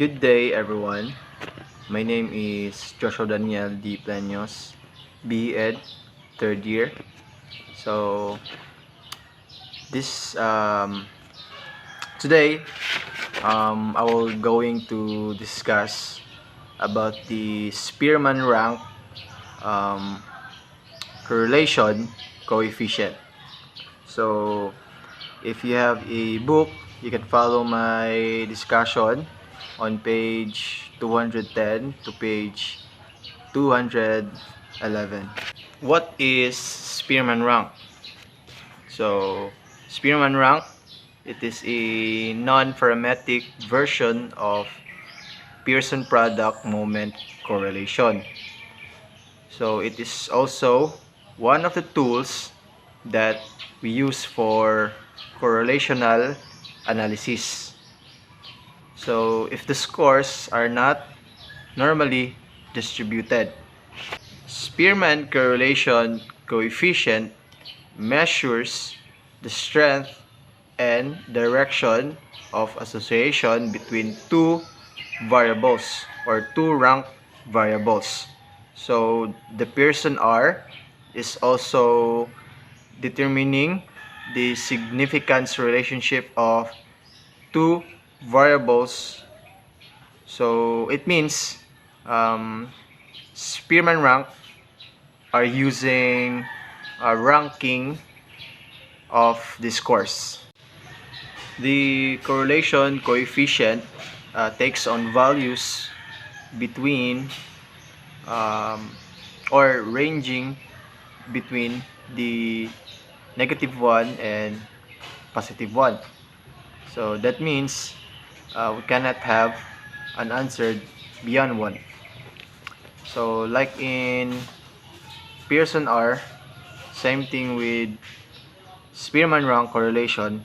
Good day, everyone. My name is Joshua Daniel D. Plaños, B.Ed, third year. So, this today, I will going to discuss about the Spearman rank um, correlation coefficient. So, if you have a book, you can follow my discussion on page 210 to page 211. What is Spearman rank? So, Spearman rank, it is a non-parametric version of Pearson product moment correlation. So, it is also one of the tools that we use for correlational analysis. So, if the scores are not normally distributed, Spearman correlation coefficient measures the strength and direction of association between two variables or two ranked variables. So the Pearson R is also determining the significance relationship of two variables. So it means Spearman rank are using a ranking of this course. The correlation coefficient takes on values between or ranging between the -1 and +1. So that means we cannot have an answer beyond 1. So like in Pearson R, same thing with Spearman rank correlation,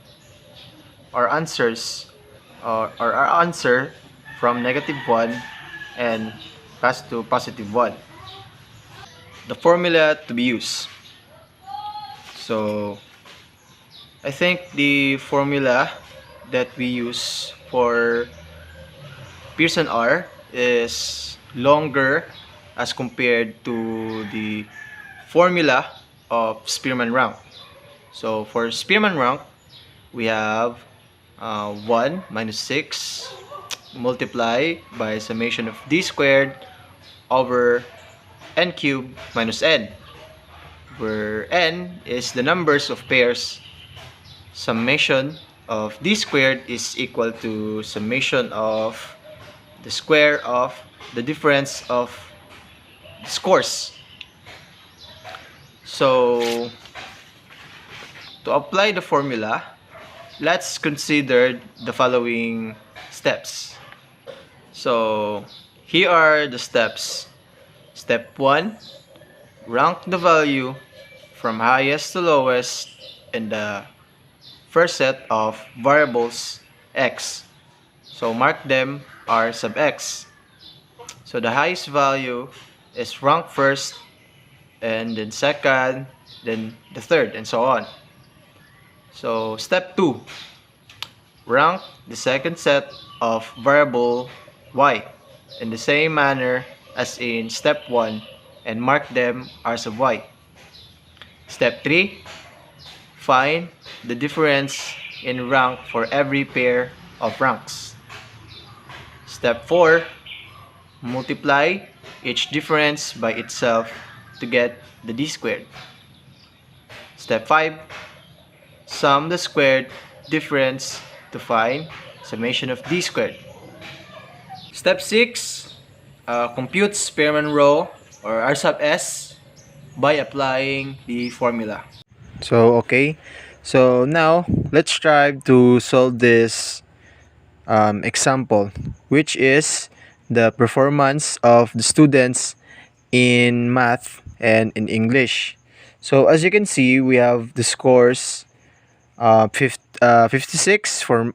our answers or our answer from -1 and pass to +1. The formula to be used. So I think the formula that we use for Pearson R is longer as compared to the formula of Spearman rank. So for Spearman rank, we have 1 minus 6 multiplied by summation of d squared over n cubed minus n, where n is the numbers of pairs. Summation of d squared is equal to summation of the square of the difference of the scores. So to apply the formula, let's consider the following steps. So here are the steps. Step 1, rank the value from highest to lowest in the first set of variables x. So mark them r sub x. So the highest value is ranked first, and then second, then the third, and so on. So step 2, rank the second set of variable y in the same manner as in step 1 and mark them r sub y. Step 3, find the difference in rank for every pair of ranks. Step 4, multiply each difference by itself to get the d squared. Step 5, sum the squared difference to find summation of d squared. Step 6, compute Spearman rho or r sub s by applying the formula. So now let's try to solve this example, which is the performance of the students in math and in English. So as you can see, we have the scores 56 for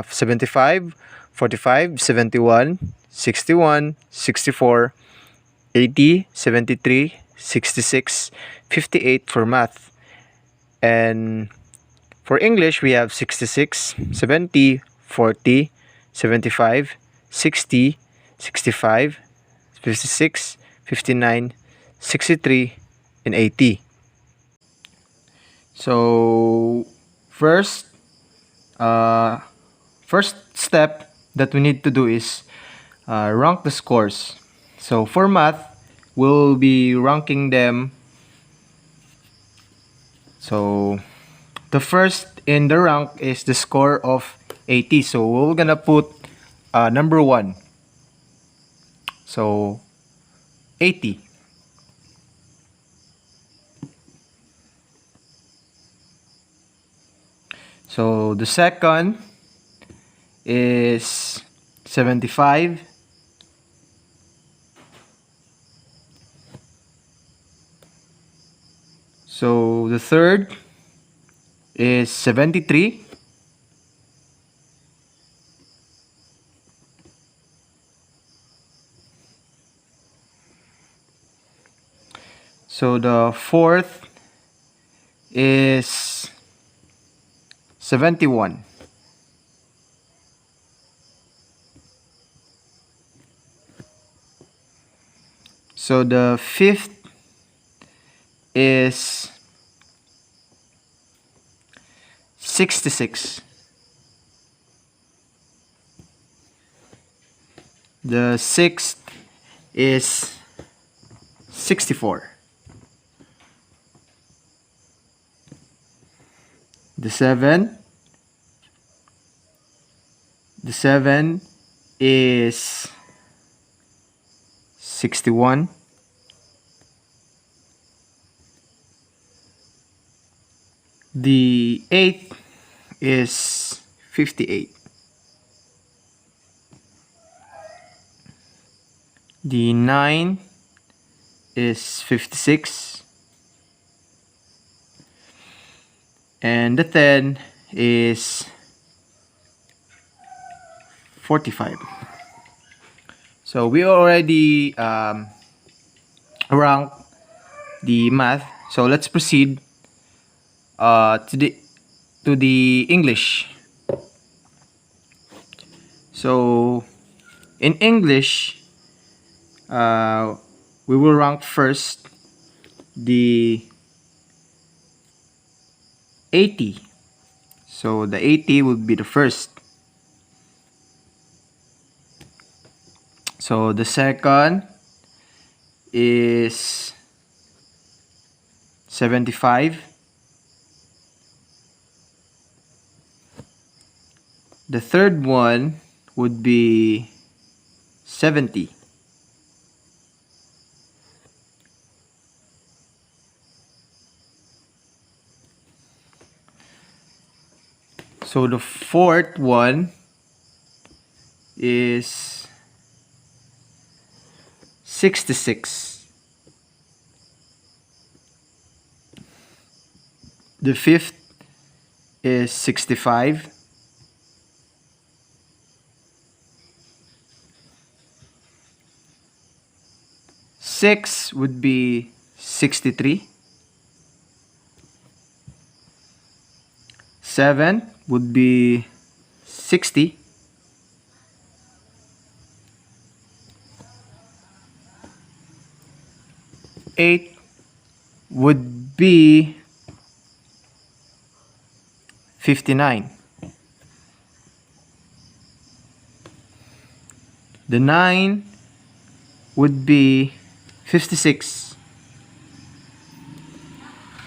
75, 45, 71, 61, 64, 80, 73, 66, 58 for math. And for English, we have 66, 70, 40, 75, 60, 65, 56, 59, 63, and 80. So first, uh, first step that we need to do is rank the scores. So for math, we'll be ranking them. So the first in the rank is the score of 80. So we're gonna put number 1. So 80. So the second is 75. So the third is 73. So the fourth is 71. So the fifth is 66. The sixth is 64. The seven is 61. The eighth is 58. The 9 is 56. And the 10 is 45. So we already ranked the math. So let's proceed to the English. So in English, we will rank first the 80. So the 80 would be the first. So the second is 75. The third one would be 70. So the fourth one is 66. The fifth is 65. Six would be 63. 7 would be 60. 8 would be 59. The 9 would be 56.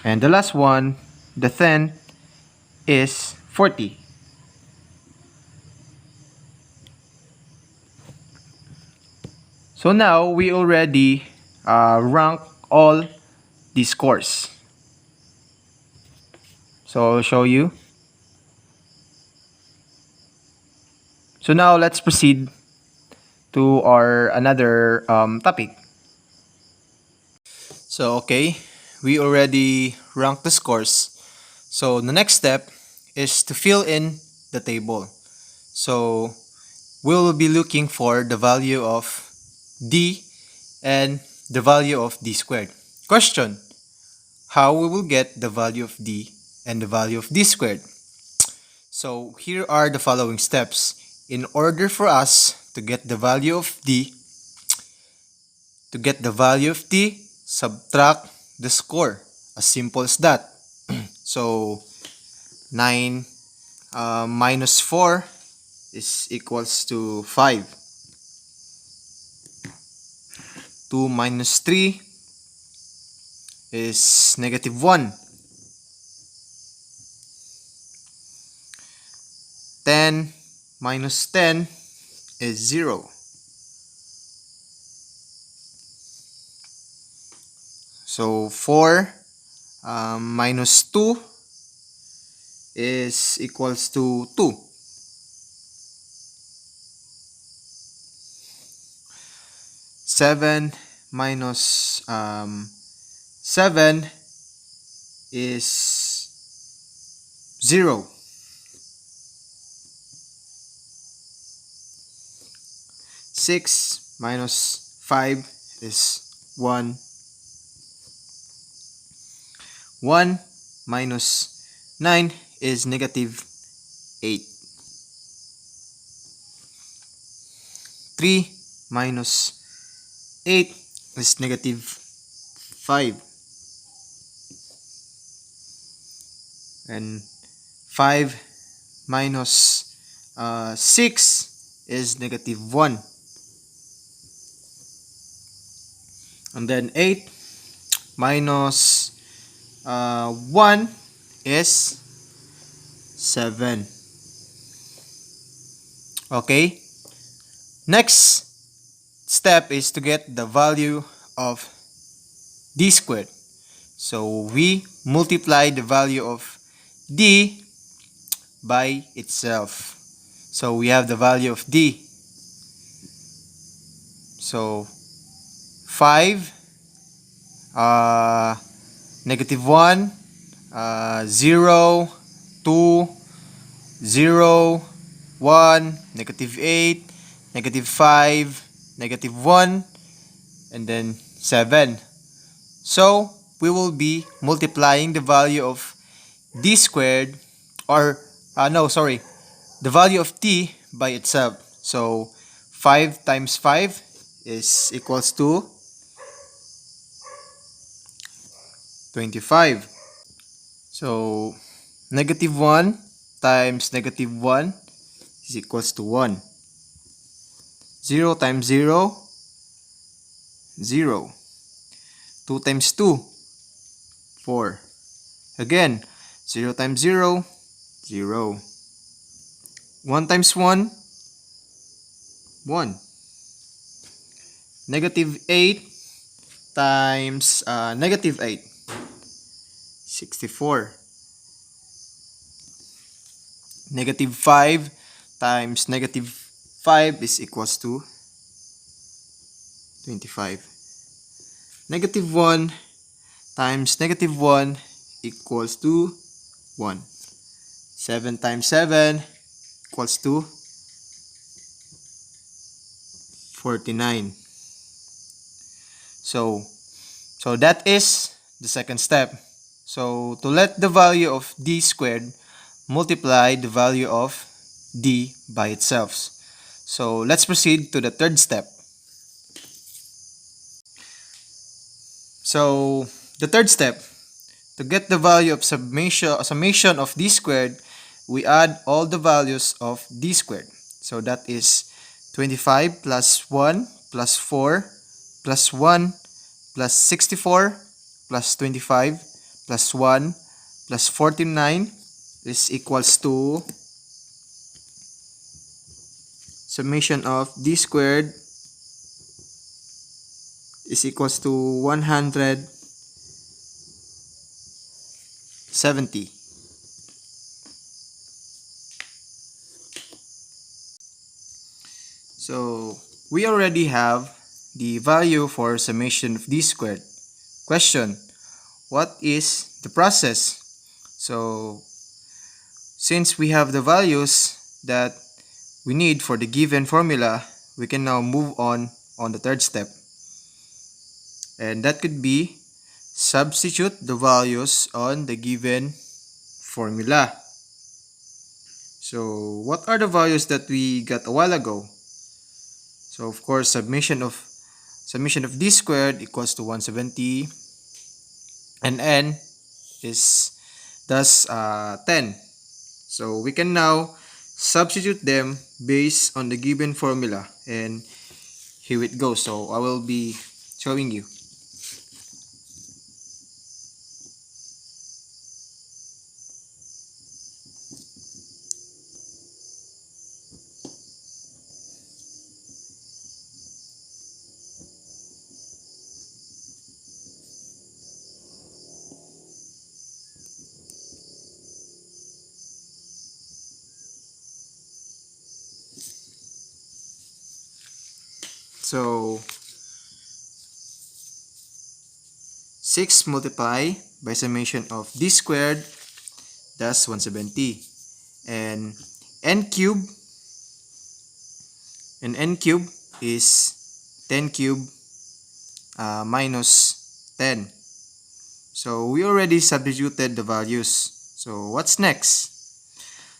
And the last one, the 10, is 40. So now we already rank all the scores. So I'll show you. So now let's proceed to our another topic. So okay, we already ranked the scores. So the next step is to fill in the table. So we'll be looking for the value of d and the value of d squared. Question: how we will get the value of d and the value of d squared? So here are the following steps in order for us to get the value of D, subtract the score. As simple as that. So 9 minus 4 is equals to 5. 2 minus 3 is negative 1. 10 minus 10 is 0. So 4 minus 2 is equals to 2. 7 minus 7 is 0. 6 minus 5 is 1. 1 minus 9 is negative 8. 3 minus 8 is negative 5. And 5 minus 6 is negative 1. And then 8 minus 1 is 7. Okay. Next step is to get the value of D squared. So we multiply the value of D by itself. So we have the value of D. So 5, negative 1, 0, 2, 0, 1, negative 8, negative 5, negative 1, and then 7. So we will be multiplying the value of D squared, or the value of D by itself. So 5 times 5 is equals to 25. So negative 1 times negative 1 is equals to 1. 0 times 0, 0. 2 times 2, 4. Again, 0 times 0, 0. 1 times 1, 1. Negative 8 times negative 8, 64. Negative 5 times negative 5 is equals to 25. Negative 1 times negative 1 equals to 1. 7 times 7 equals to 49. So that is the second step. So to let the value of D squared, multiply the value of D by itself. So let's proceed to the third step. So the third step, to get the value of summation of D squared, we add all the values of D squared. So that is 25 plus 1 plus 4 plus 1 plus 64 plus 25 plus 1 plus 49 is equals to summation of D squared is equals to 170. So we already have the value for summation of D squared. Question: what is the process? So since we have the values that we need for the given formula, we can now move on the third step. And that could be substitute the values on the given formula. So what are the values that we got a while ago? So of course, summation of d squared equals to 170, and n is thus 10. So we can now substitute them based on the given formula, and here it goes. So I will be showing you. So 6 multiply by summation of d squared, that's 170, and n cube is 10 cube minus 10. So we already substituted the values. So what's next?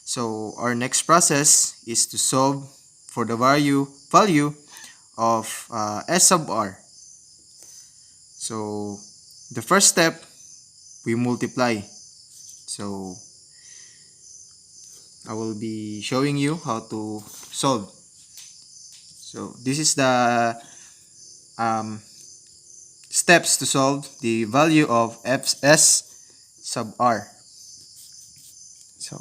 So our next process is to solve for the value of s sub r. So the first step, we multiply. So I will be showing you how to solve. So this is the steps to solve the value of s sub r. So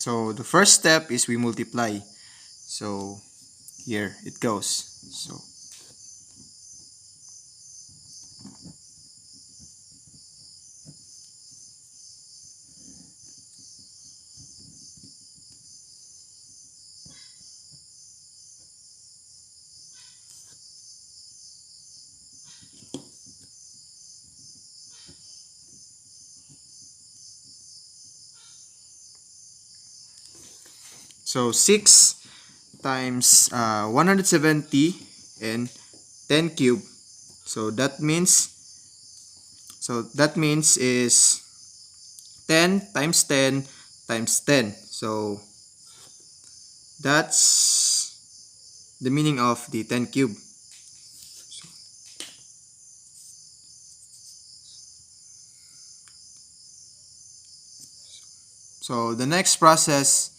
So the first step is we multiply. So here it goes. So 6 times 170 and 10 cube. So that means is 10 times 10 times 10. So that's the meaning of the 10 cube. So the next process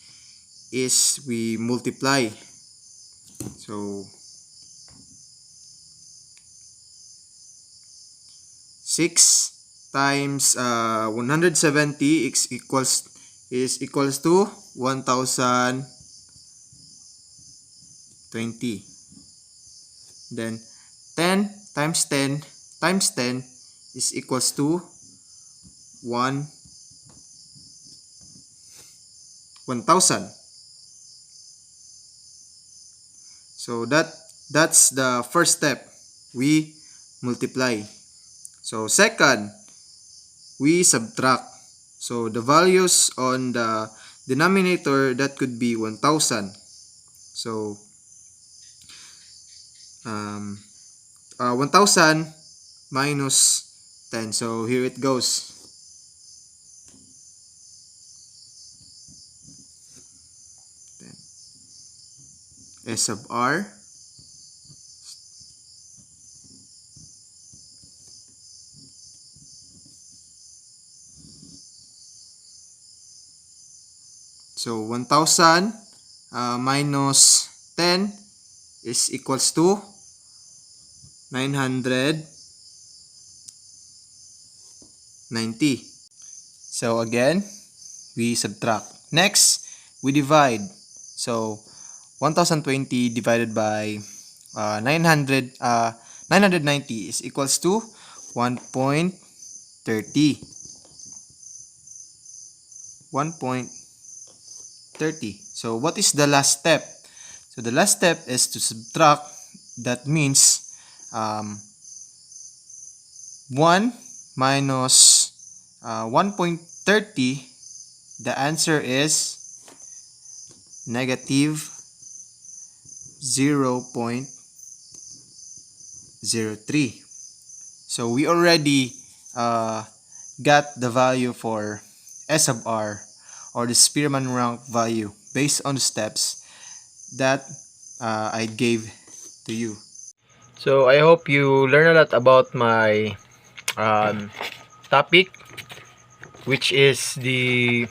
is we multiply. So 6 times 170 is equals to 1020. Then 10 times 10 times 10 is equals to 1000. So that's the first step. We multiply. So second, we subtract. So the values on the denominator, that could be 1000. So 1000 minus 10. So here it goes. S sub r so 1000 minus 10 is equals to 990. So again, we subtract. Next, we divide. So 1020 divided by 990 is equals to 1.30. 1.30. So what is the last step? So the last step is to subtract That means um, 1 minus 1.30, the answer is negative 0.03. So we already got the value for S of R, or the Spearman rank value, based on the steps that I gave to you. So I hope you learn a lot about my topic, which is the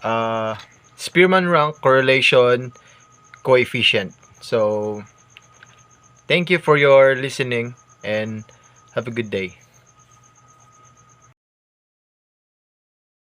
uh, Spearman rank correlation coefficient. So thank you for your listening and have a good day.